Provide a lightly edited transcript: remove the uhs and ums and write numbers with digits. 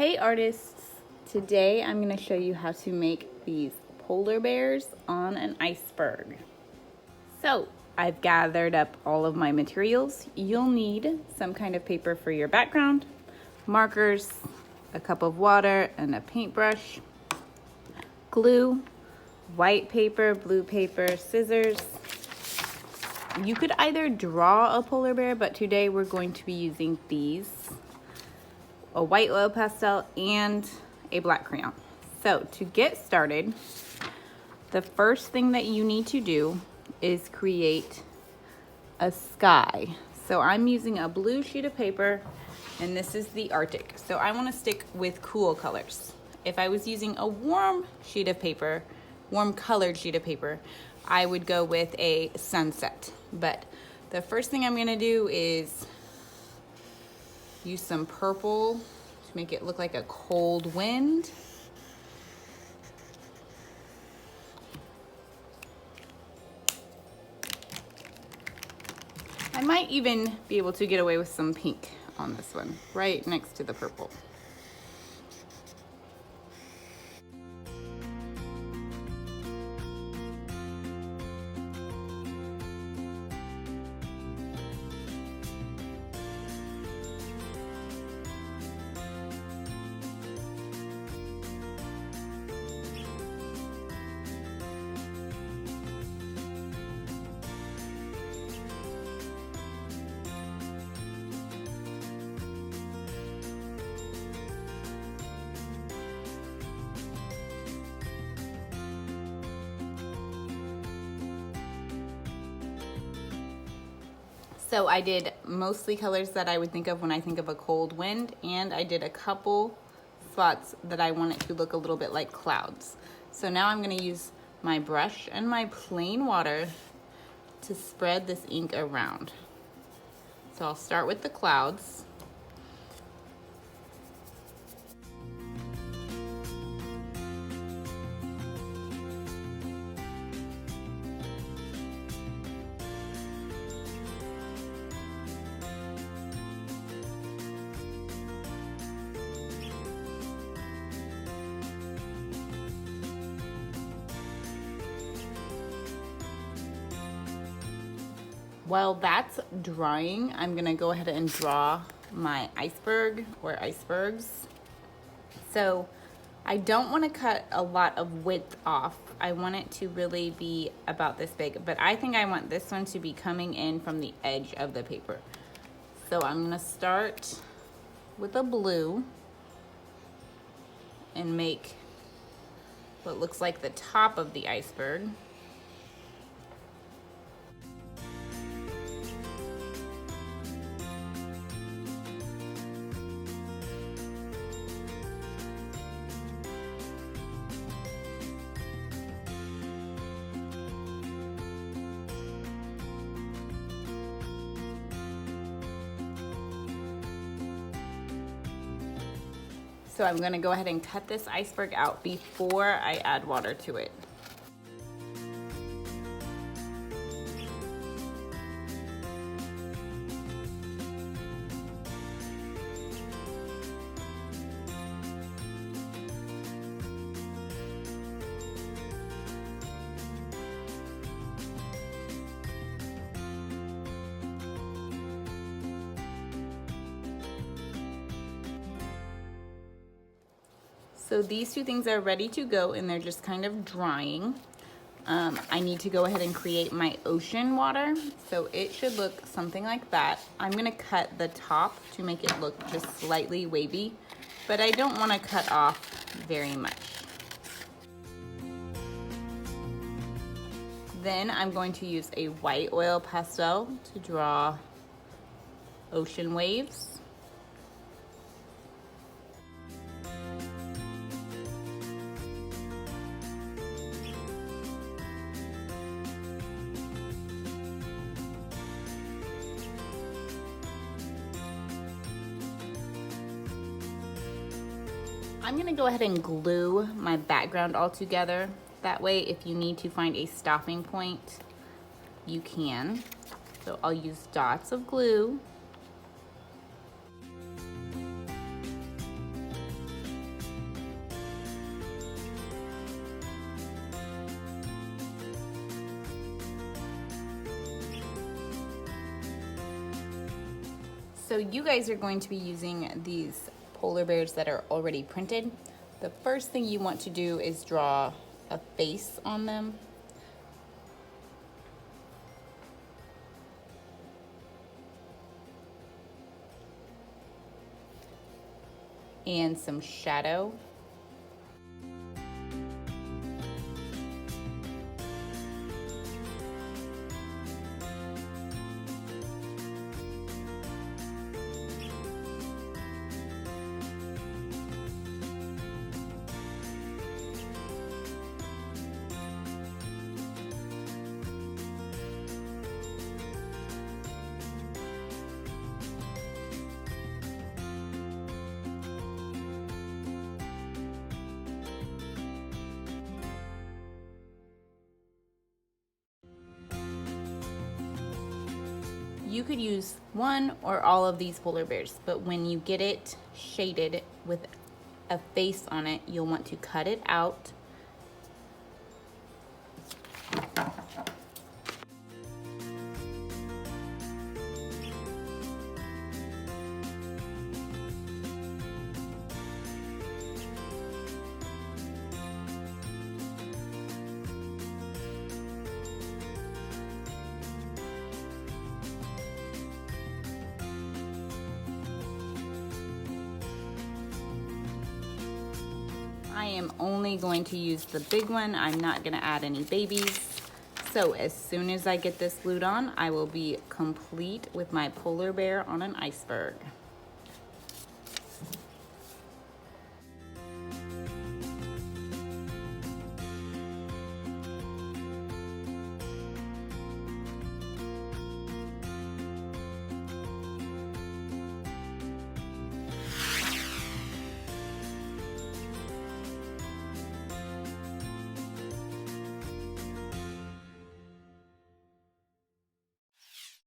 Hey artists, today I'm going to show you how to make these polar bears on an iceberg. So I've gathered up all of my materials. You'll need some kind of paper for your background, markers, a cup of water and a paintbrush, glue, white paper, blue paper, scissors. You could either draw a polar bear, but today we're going to be using these, a white oil pastel and a black crayon. So to get started, the first thing that you need to do is create a sky. So I'm using a blue sheet of paper and this is the Arctic. So I want to stick with cool colors. If I was using a warm sheet of paper, warm colored sheet of paper, I would go with a sunset. But the first thing I'm going to do is use some purple to make it look like a cold wind. I might even be able to get away with some pink on this one, right next to the purple. So I did mostly colors that I would think of when I think of a cold wind, and I did a couple spots that I want it to look a little bit like clouds. So now I'm going to use my brush and my plain water to spread this ink around. So I'll start with the clouds. While that's drying, I'm gonna go ahead and draw my iceberg or icebergs. So I don't want to cut a lot of width off. I want it to really be about this big, but I think I want this one to be coming in from the edge of the paper. So I'm gonna start with a blue and make what looks like the top of the iceberg. So I'm gonna go ahead and cut this iceberg out before I add water to it. So these two things are ready to go and they're just kind of drying. I need to go ahead and create my ocean water. So it should look something like that. I'm gonna cut the top to make it look just slightly wavy, but I don't wanna cut off very much. Then I'm going to use a white oil pastel to draw ocean waves. I'm gonna go ahead and glue my background all together. That way, if you need to find a stopping point, you can. So I'll use dots of glue. So you guys are going to be using these polar bears that are already printed. The first thing you want to do is draw a face on them. And some shadow. You could use one or all of these polar bears, but when you get it shaded with a face on it, you'll want to cut it out. I am only going to use the big one. I'm not going to add any babies. So as soon as I get this glued on, I will be complete with my polar bear on an iceberg.